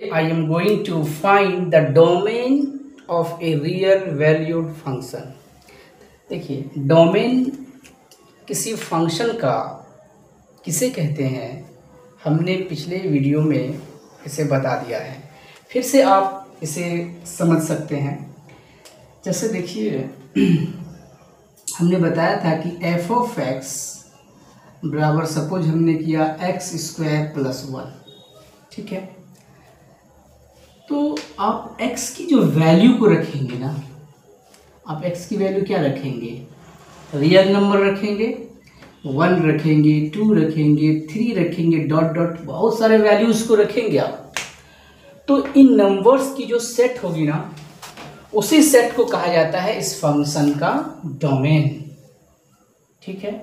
I am going to find the domain of a real valued function। देखिए, domain किसी function का किसे कहते हैं हमने पिछले वीडियो में इसे बता दिया है। फिर से आप इसे समझ सकते हैं। जैसे देखिए हमने बताया था कि एफ ऑफ एक्स बराबर सपोज हमने किया एक्स स्क्वायर प्लस 1, ठीक है। तो आप x की जो वैल्यू को रखेंगे ना, आप x की वैल्यू क्या रखेंगे, रियल नंबर रखेंगे, 1 रखेंगे, 2 रखेंगे, 3 रखेंगे, डॉट डॉट बहुत सारे वैल्यूज को रखेंगे आप। तो इन नंबर्स की जो सेट होगी ना, उसी सेट को कहा जाता है इस फंक्शन का डोमेन, ठीक है।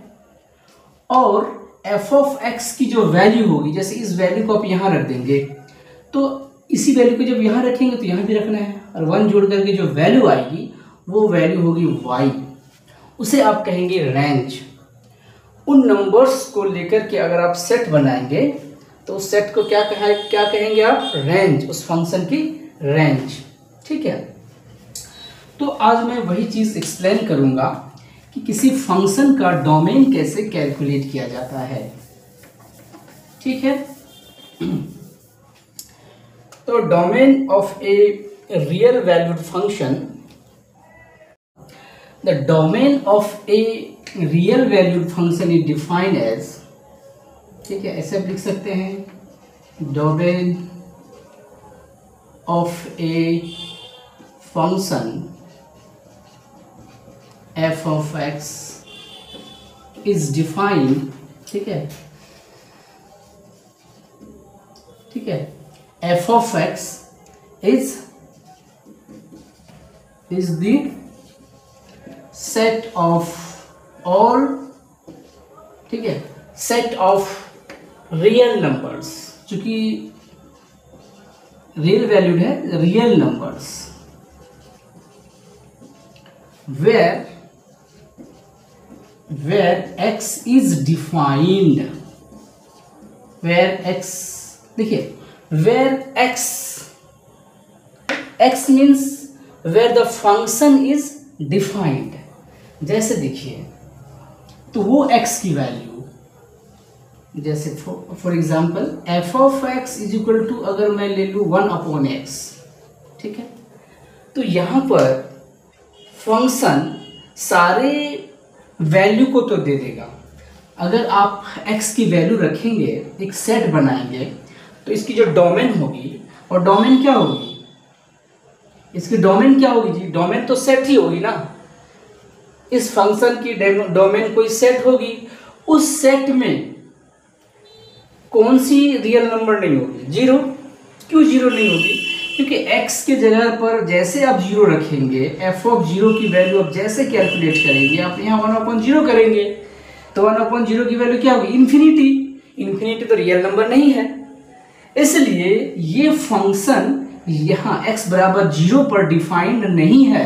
और एफ ऑफ एक्स की जो वैल्यू होगी, जैसे इस वैल्यू को आप यहाँ रख देंगे, तो इसी वैल्यू को जब यहाँ रखेंगे तो यहाँ भी रखना है, और 1 जोड़ करके जो वैल्यू आएगी वो वैल्यू होगी y, उसे आप कहेंगे रेंज। उन नंबर्स को लेकर के अगर आप सेट बनाएंगे तो उस सेट को क्या कहेंगे आप, रेंज, उस फंक्शन की रेंज, ठीक है। तो आज मैं वही चीज़ एक्सप्लेन करूँगा कि किसी फंक्शन का डोमेन कैसे कैलकुलेट किया जाता है, ठीक है। तो domain of a real valued function, the domain of a real valued function is defined as, ठीक है, ऐसे आप लिख सकते हैं, domain of a function f of x is defined, ठीक है, ठीक है। f of x is the set of all, ठीक है, set of real numbers, चूंकि real valued है, real numbers where x is defined, where x, देखिए where x means where the function is defined। जैसे देखिए, तो वो x की वैल्यू, जैसे for example f of x is equal to, अगर मैं ले लूँ 1/x, ठीक है। तो यहाँ पर फंक्शन सारे वैल्यू को तो दे देगा। अगर आप x की वैल्यू रखेंगे, एक सेट बनाएंगे, तो इसकी जो डोमेन होगी, और डोमेन क्या होगी, इसकी डोमेन क्या होगी जी, डोमेन तो सेट ही होगी ना। इस फंक्शन की डोमेन कोई सेट होगी, उस सेट में कौन सी रियल नंबर नहीं होगी, 0। क्यों 0 नहीं होगी, क्योंकि x के जगह पर जैसे आप 0 रखेंगे, f ऑफ 0 की वैल्यू आप जैसे कैलकुलेट करेंगे, आप यहाँ 1/0 करेंगे, तो 1/0 की वैल्यू क्या होगी, इन्फिनिटी। इन्फिनिटी तो रियल नंबर नहीं है, इसलिए ये फंक्शन यहाँ x बराबर 0 पर डिफाइंड नहीं है।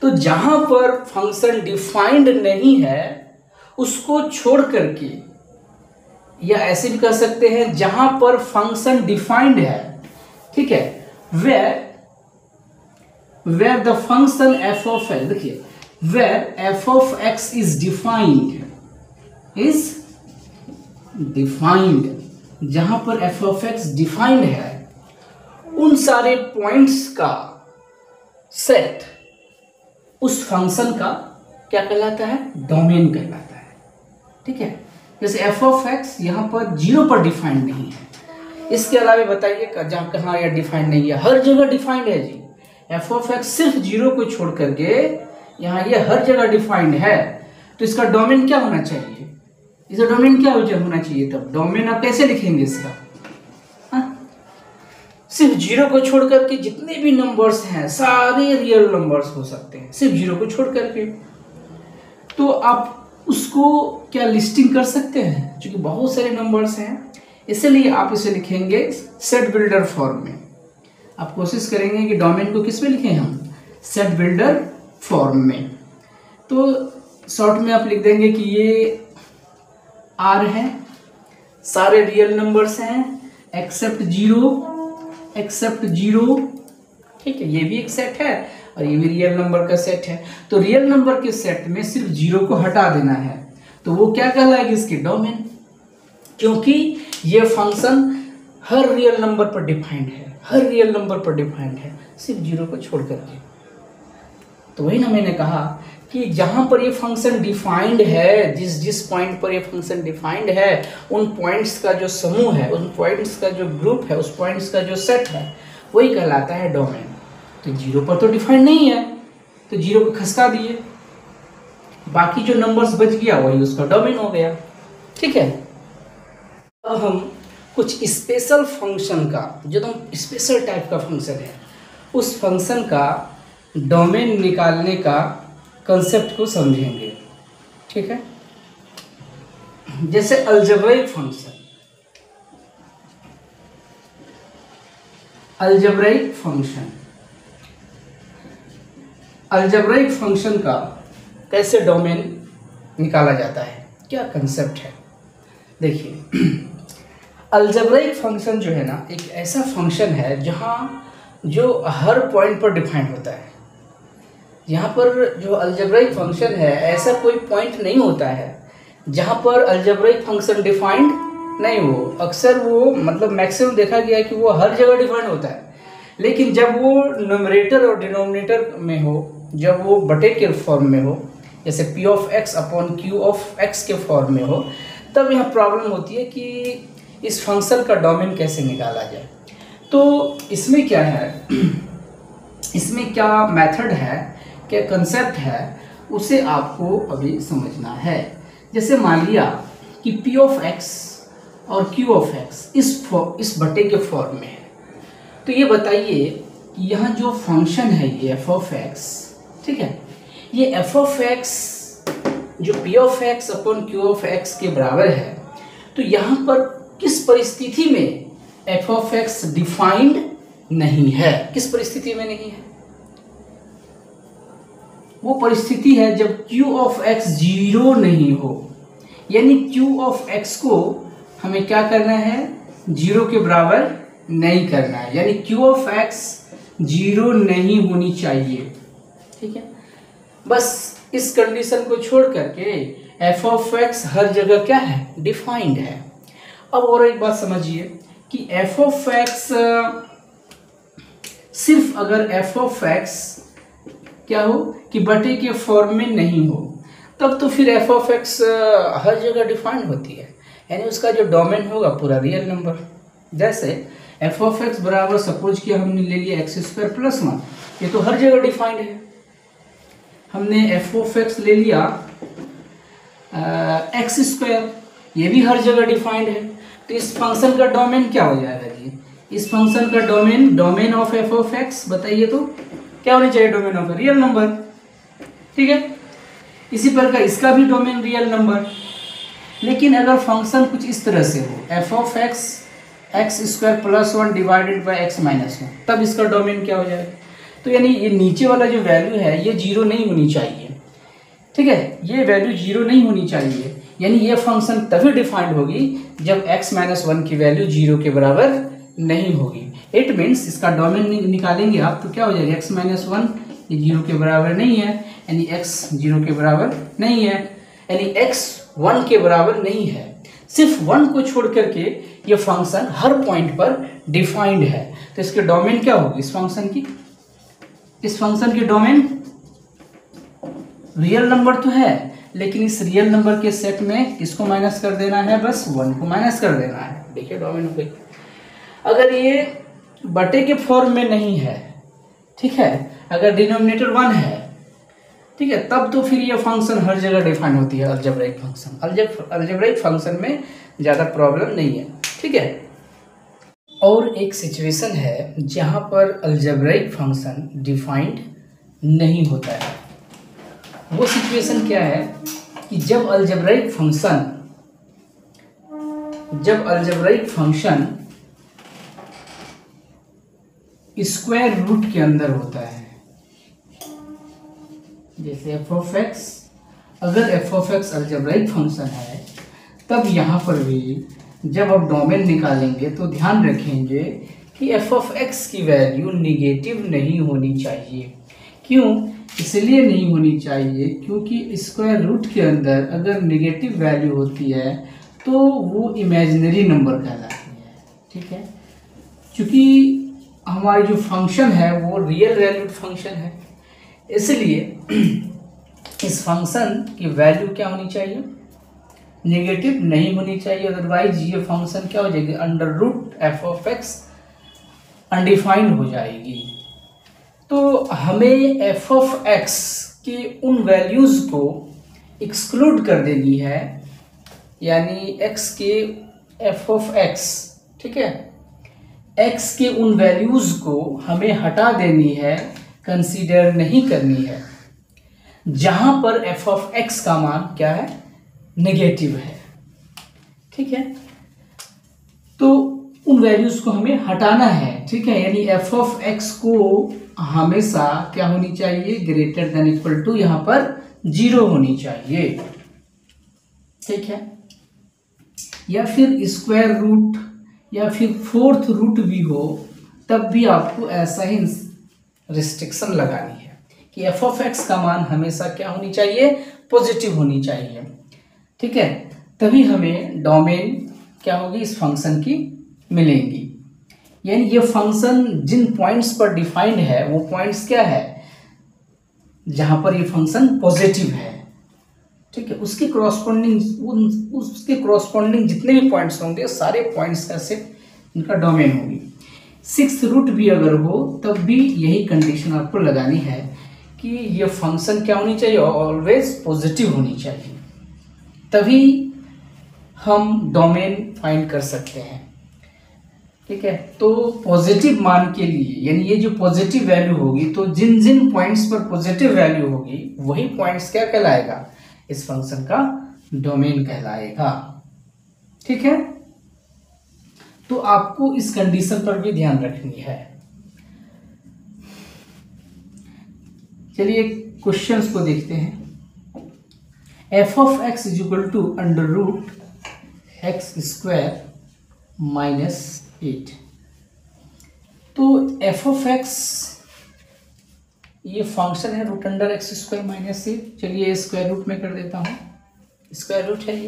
तो जहां पर फंक्शन डिफाइंड नहीं है उसको छोड़ करके, या ऐसे भी कर सकते हैं जहां पर फंक्शन डिफाइंड है, ठीक है, where the function f of x, देखिए where f of x is defined, जहां पर f of x डिफाइंड है, उन सारे पॉइंट्स का सेट उस फंक्शन का क्या कहलाता है, डोमेन कहलाता है, ठीक है। जैसे f of x यहां पर 0 पर डिफाइंड नहीं है, इसके अलावा बताइए जहां कहाँ यह डिफाइंड नहीं है, हर जगह डिफाइंड है जी। f of x सिर्फ 0 को छोड़ करके यहाँ ये हर जगह डिफाइंड है, तो इसका डोमेन क्या होना चाहिए, इसका डोमेन क्या होना चाहिए, तब डोमेन आप कैसे लिखेंगे इसका, सिर्फ 0 को छोड़ करके जितने भी नंबर्स हैं सारे रियल नंबर्स हो सकते हैं, सिर्फ 0 को छोड़ करके। तो आप उसको क्या लिस्टिंग कर सकते हैं, क्योंकि बहुत सारे नंबर्स हैं, इसलिए आप इसे लिखेंगे सेट बिल्डर फॉर्म में। आप कोशिश करेंगे कि डोमेन को किस में लिखें हम, सेट बिल्डर फॉर्म में। तो शॉर्ट में आप लिख देंगे कि ये R है, सारे रियल नंबर्स हैं, एक्सेप्ट जीरो, एक्सेप्ट जीरो, ठीक है, ये भी एक सेट है और ये भी रियल नंबर का सेट है। तो रियल नंबर के सेट में सिर्फ जीरो को हटा देना है, तो वो क्या कहलाएगी, इसकी डोमेन, क्योंकि ये फंक्शन हर रियल नंबर पर डिफाइंड है, हर रियल नंबर पर डिफाइंड है, सिर्फ जीरो को छोड़ करके। तो वही ना मैंने कहा कि जहाँ पर ये फंक्शन डिफाइंड है, जिस पॉइंट पर ये फंक्शन डिफाइंड है, उन पॉइंट्स का जो समूह है, उन पॉइंट्स का जो ग्रुप है, उस पॉइंट्स का जो सेट है, वही कहलाता है डोमेन। तो जीरो पर तो डिफाइंड नहीं है, तो जीरो को खसका दिए, बाकी जो नंबर्स बच गया वही उसका डोमेन हो गया, ठीक है। अब हम कुछ स्पेशल फंक्शन का, जो तो स्पेशल टाइप का फंक्शन है, उस फंक्शन का डोमेन निकालने का कंसेप्ट को समझेंगे, ठीक है। जैसे algebraic function, algebraic function, algebraic function का कैसे डोमेन निकाला जाता है, क्या कंसेप्ट है। देखिए, अलजेब्रिक फंक्शन जो है ना, एक ऐसा फंक्शन है जहाँ जो हर पॉइंट पर डिफाइंड होता है। यहाँ पर जो अलजेब्रिक फंक्शन है, ऐसा कोई पॉइंट नहीं होता है जहाँ पर अलजेब्रिक फंक्शन डिफाइंड नहीं हो। अक्सर वो, मतलब मैक्सिमम देखा गया है कि वो हर जगह डिफाइंड होता है, लेकिन जब वो न्यूमरेटर और डिनोमिनेटर में हो, जब वो बटे के फॉर्म में हो, जैसे p of x upon q of x के फॉर्म में हो, तब यहाँ प्रॉब्लम होती है कि इस फंक्शन का डोमेन कैसे निकाला जाए। तो इसमें क्या है, इसमें क्या मेथड है, क्या कंसेप्ट है, उसे आपको अभी समझना है। जैसे मान लिया कि p ऑफ x और q ऑफ x इस बटे के फॉर्म में है, तो ये बताइए कि यहाँ जो फंक्शन है ये f ऑफ x, ठीक है, ये f ऑफ x जो p of x upon q of x के बराबर है, तो यहाँ पर किस परिस्थिति में f ऑफ x डिफाइंड नहीं है, किस परिस्थिति में नहीं है। वो परिस्थिति है जब q ऑफ x जीरो नहीं हो, यानी q ऑफ x को हमें क्या करना है, जीरो के बराबर नहीं करना है, यानी q ऑफ x जीरो नहीं होनी चाहिए, ठीक है। बस इस कंडीशन को छोड़ करके f ऑफ x हर जगह क्या है, डिफाइंड है। अब और एक बात समझिए कि f ऑफ x सिर्फ अगर f ऑफ x क्या हो कि बटे के फॉर्म में नहीं हो, तब तो फिर f ऑफ x हर जगह डिफाइंड होती है, यानी उसका जो डोमेन होगा पूरा रियल नंबर। जैसे f ऑफ x बराबर, सपोज कि हमने ले लिया x स्क्वायर प्लस 1, ये तो हर जगह डिफाइंड है। हमने f ऑफ x ले लिया x स्क्वायर, ये भी हर जगह डिफाइंड है। तो इस फंक्शन का डोमेन क्या हो जाएगा जी, इस फंक्शन का domain of f of x, बताइए तो क्या होनी चाहिए, डोमेन ऑफ रियल नंबर, ठीक है। इसी प्रकार इसका भी डोमेन रियल नंबर। लेकिन अगर फंक्शन कुछ इस तरह से हो, f of x x square plus 1 divided by x minus 1, तब इसका डोमेन क्या हो जाएगा। तो यानी ये नीचे वाला जो वैल्यू है ये जीरो नहीं होनी चाहिए, ठीक है, ये वैल्यू जीरो नहीं होनी चाहिए, यानी ये फंक्शन तभी डिफाइंड होगी जब x माइनस 1 की वैल्यू जीरो के बराबर नहीं होगी। इट मीन्स इसका डोमेन निकालेंगे आप तो क्या हो जाएगा, x माइनस 1 ये जीरो के बराबर नहीं है, यानी x जीरो के बराबर नहीं है, यानी x 1 के बराबर नहीं है। सिर्फ 1 को छोड़ करके ये फंक्शन हर पॉइंट पर डिफाइंड है। तो इसके डोमेन क्या होगी, इस फंक्शन की डोमेन रियल नंबर तो है, लेकिन इस रियल नंबर के सेट में किसको माइनस कर देना है, बस 1 को माइनस कर देना है। देखिए डोमेन हो गई। अगर ये बटे के फॉर्म में नहीं है, ठीक है, अगर डिनोमिनेटर 1 है, ठीक है, तब तो फिर ये फंक्शन हर जगह डिफाइन होती है अलजेब्रिक फंक्शन। अलजेब्रिक फंक्शन में ज़्यादा प्रॉब्लम नहीं है, ठीक है। और एक सिचुएशन है जहाँ पर अलजेब्रिक फंक्शन डिफाइंड नहीं होता है। वो सिचुएशन क्या है कि जब अलजेब्रिक फंक्शन स्क्वायर रूट के अंदर होता है, जैसे f ऑफ x, अगर f of x algebraic function है, तब यहाँ पर भी जब आप डोमेन निकालेंगे तो ध्यान रखेंगे कि एफ ऑफ एक्स की वैल्यू निगेटिव नहीं होनी चाहिए। क्यों? इसलिए नहीं होनी चाहिए क्योंकि स्क्वायर रूट के अंदर अगर निगेटिव वैल्यू होती है तो वो इमेजिनरी नंबर कहलाती है। ठीक है, क्योंकि हमारी जो फंक्शन है वो रियल वैल्यूड फंक्शन है, इसलिए इस फंक्शन की वैल्यू क्या होनी चाहिए? नेगेटिव नहीं होनी चाहिए, अदरवाइज ये फंक्शन क्या हो जाएगी? Under root f of x undefined हो जाएगी। तो हमें एफ ऑफ एक्स के उन वैल्यूज को एक्सक्लूड कर देनी है, यानी एक्स के एफ ऑफ एक्स, ठीक है, एक्स के उन वैल्यूज को हमें हटा देनी है, कंसीडर नहीं करनी है, जहां पर एफ ऑफ एक्स का मान क्या है? नेगेटिव है। ठीक है, तो उन वैल्यूज को हमें हटाना है। ठीक है, यानी एफ ऑफ एक्स को हमेशा क्या होनी चाहिए? ग्रेटर देन इक्वल टू यहां पर 0 होनी चाहिए। ठीक है, या फिर स्क्वायर रूट या फिर फोर्थ रूट भी हो, तब भी आपको ऐसा ही रिस्ट्रिक्शन लगानी है कि एफ ऑफ एक्स का मान हमेशा क्या होनी चाहिए? पॉजिटिव होनी चाहिए। ठीक है, तभी हमें डोमेन क्या होगी इस फंक्शन की मिलेंगी। यानी ये फंक्शन जिन पॉइंट्स पर डिफाइंड है वो पॉइंट्स क्या है? जहां पर ये फंक्शन पॉजिटिव है। ठीक है, उसके क्रॉसपोंडिंग जितने भी पॉइंट्स होंगे सारे पॉइंट्स का सेट इनका डोमेन होगी। 6th रूट भी अगर हो तब भी यही कंडीशन आपको लगानी है कि ये फंक्शन क्या होनी चाहिए? ऑलवेज पॉजिटिव होनी चाहिए, तभी हम डोमेन फाइंड कर सकते हैं। ठीक है, तो पॉजिटिव मान के लिए, यानी ये जो पॉजिटिव वैल्यू होगी, तो जिन जिन पॉइंट्स पर पॉजिटिव वैल्यू होगी वही पॉइंट्स क्या कहलाएगा? इस फंक्शन का डोमेन कहलाएगा। ठीक है, तो आपको इस कंडीशन पर भी ध्यान रखनी है। चलिए क्वेश्चंस को देखते हैं। F of x is equal to under root x square minus 8। तो एफ ऑफ एक्स ये फंक्शन है root under x square minus 8। चलिए स्क्वायर रूट में कर देता हूँ, स्क्वायर रूट है ये।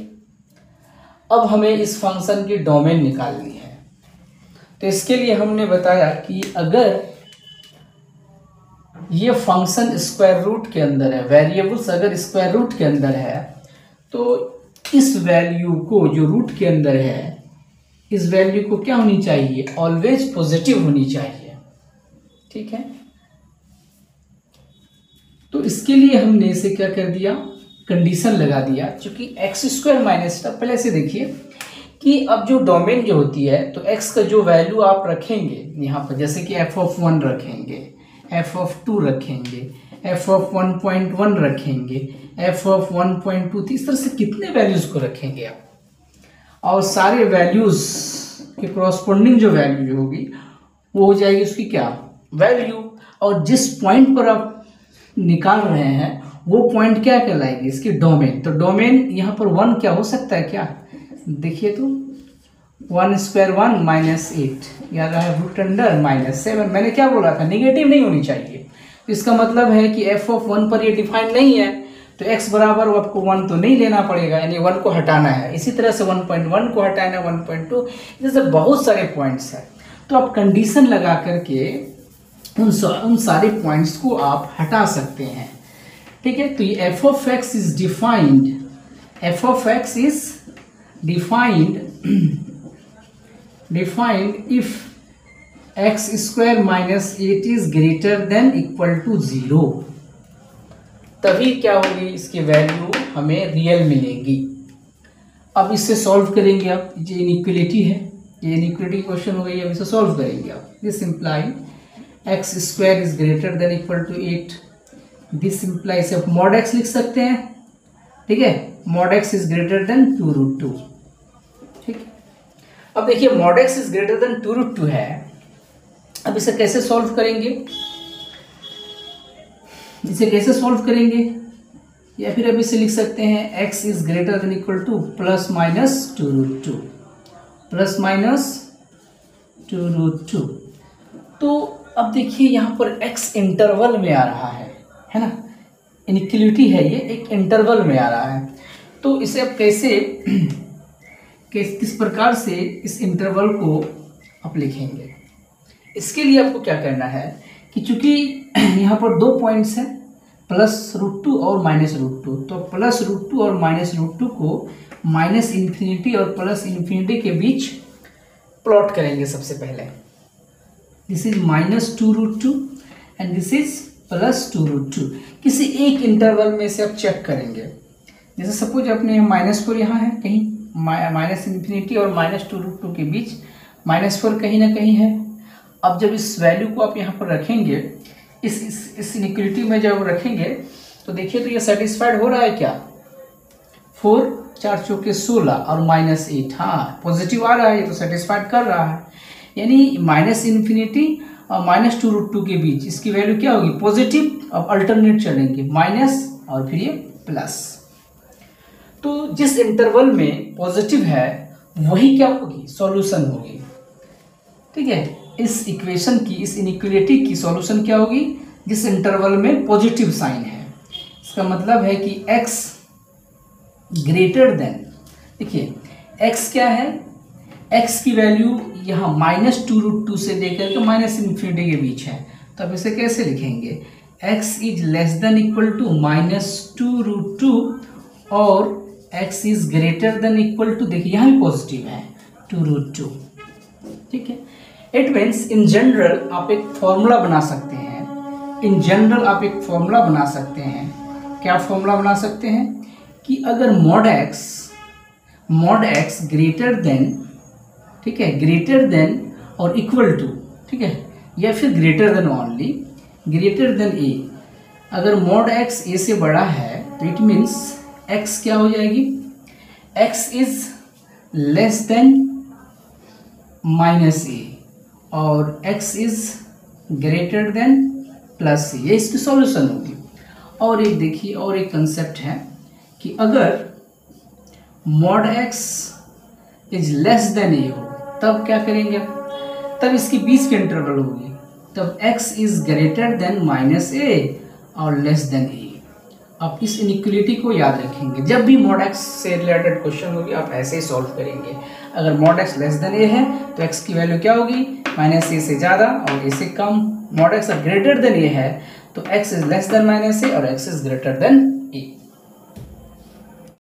अब हमें इस फंक्शन की डोमेन निकालनी है, तो इसके लिए हमने बताया कि अगर ये फंक्शन स्क्वायर रूट के अंदर है, वेरिएबल्स अगर स्क्वायर रूट के अंदर है, तो इस वैल्यू को जो रूट के अंदर है, इस वैल्यू को क्या होनी चाहिए? ऑलवेज पॉजिटिव होनी चाहिए। ठीक है, तो इसके लिए हमने इसे क्या कर दिया? कंडीशन लगा दिया। क्योंकि एक्स स्क्वायर माइनस, पहले से देखिए कि अब जो डोमेन जो होती है, तो एक्स का जो वैल्यू आप रखेंगे यहाँ पर, जैसे कि एफ ऑफ 1 रखेंगे, एफ ऑफ 2 रखेंगे, एफ ऑफ 1.1 रखेंगे, एफ ऑफ 1.2, इस तरह से कितने वैल्यूज को रखेंगे आप, और सारे वैल्यूज के क्रॉसपोंडिंग जो वैल्यू होगी वो हो जाएगी उसकी क्या? वैल्यू। और जिस पॉइंट पर आप निकाल रहे हैं वो पॉइंट क्या कहलाएगी? इसकी डोमेन। तो डोमेन यहाँ पर 1 क्या हो सकता है? क्या देखिए, तो 1 स्क्वायर 1 माइनस 8, याद रहा रूट अंडर माइनस 7। मैंने क्या बोला था? निगेटिव नहीं होनी चाहिए। तो इसका मतलब है कि एफ ऑफ 1 पर ये डिफाइंड नहीं है, तो x बराबर आपको 1 तो नहीं लेना पड़ेगा, यानी 1 को हटाना है। इसी तरह से 1.1 को हटाना है, 1.2, जैसे बहुत सारे पॉइंट्स हैं। तो आप कंडीशन लगा करके उन सारे पॉइंट्स को आप हटा सकते हैं। ठीक है, तो ये f of x is defined, f of x is defined if x square minus 8 is greater than equal to 0, तभी क्या होगी? इसकी वैल्यू हमें रियल मिलेगी। अब इससे सॉल्व करेंगे आप, ये इनइक्वलिटी है, ये इनइक्वलिटी क्वेश्चन हो गई। अब इसे सॉल्व करेंगे आप। This imply x square is greater than equal to 8, this imply से आप मॉड एक्स लिख सकते हैं। ठीक है, mod x is greater than 2√2। ठीक, अब देखिए mod x is greater than 2√2 है। अब इसे कैसे सॉल्व करेंगे? इसे कैसे सॉल्व करेंगे? या फिर अब इसे लिख सकते हैं x is greater than equal two plus minus 2√2। Plus minus 2√2। तो अब देखिए यहाँ पर x इंटरवल में आ रहा है ना, इनइक्वलिटी है ये, एक इंटरवल में आ रहा है। तो इसे अब कैसे किस प्रकार से इस इंटरवल को आप लिखेंगे, इसके लिए आपको क्या करना है कि चूंकि यहाँ पर 2 पॉइंट्स हैं +√2 और -√2, तो +√2 और -√2 को -∞ और +∞ के बीच प्लॉट करेंगे। सबसे पहले this is -2√2 and this is +2√2। किसी एक इंटरवल में से आप चेक करेंगे, जैसे सपोज अपने -4 यहाँ है कहीं, -∞ और -2√2 के बीच -4 कहीं ना कहीं है। अब जब इस वैल्यू को आप यहाँ पर रखेंगे, इस इनइक्वलिटी में जब रखेंगे, तो देखिए तो ये सेटिस्फाइड हो रहा है क्या, 4 4 चौके 16 और -8, हाँ पॉजिटिव आ रहा है, ये तो सेटिस्फाइड कर रहा है। यानी -∞ और -2√2 के बीच इसकी वैल्यू क्या होगी, पॉजिटिव। अब अल्टरनेट चलेंगे, माइनस और फिर ये प्लस। तो जिस इंटरवल में पॉजिटिव है वही क्या होगी, सॉल्यूशन होगी। ठीक है, इस इक्वेशन की, इस इनइक्वलिटी की सॉल्यूशन क्या होगी, जिस इंटरवल में पॉजिटिव साइन है। इसका मतलब है कि x ग्रेटर देन, देखिए x क्या है, x की वैल्यू यहाँ -2√2 से लेकर के -∞ के बीच है। तो अब इसे कैसे लिखेंगे, x is less than equal to -2√2 और x is greater than equal to, देखिए यहाँ भी पॉजिटिव है 2√2। ठीक है, इट मीन्स इन जनरल आप एक फॉर्मूला बना सकते हैं, इन जनरल आप एक फॉर्मूला बना सकते हैं। क्या फॉर्मूला बना सकते हैं कि अगर mod x ग्रेटर देन, ठीक है, ग्रेटर देन और इक्वल टू, ठीक है, या फिर greater than only, greater than a, अगर mod x a से बड़ा है तो इट मीन्स x क्या हो जाएगी, x is less then -a और x is greater then +a, ये इसकी सॉल्यूशन होगी। और एक देखिए, और एक कंसेप्ट है कि अगर mod x is less then a हो तब क्या करेंगे, तब इसकी बीच की इंटरवल होगी, तब x is greater then -a और लेस देन a। आप इस इनइक्वलिटी को याद रखेंगे, जब भी mod x से रिलेटेड क्वेश्चन होगी आप ऐसे ही सॉल्व करेंगे। अगर mod x less than a है तो x की वैल्यू क्या होगी, -a से ज़्यादा और a से कम। mod x greater than a है तो x is less then -a और x इज ग्रेटर देन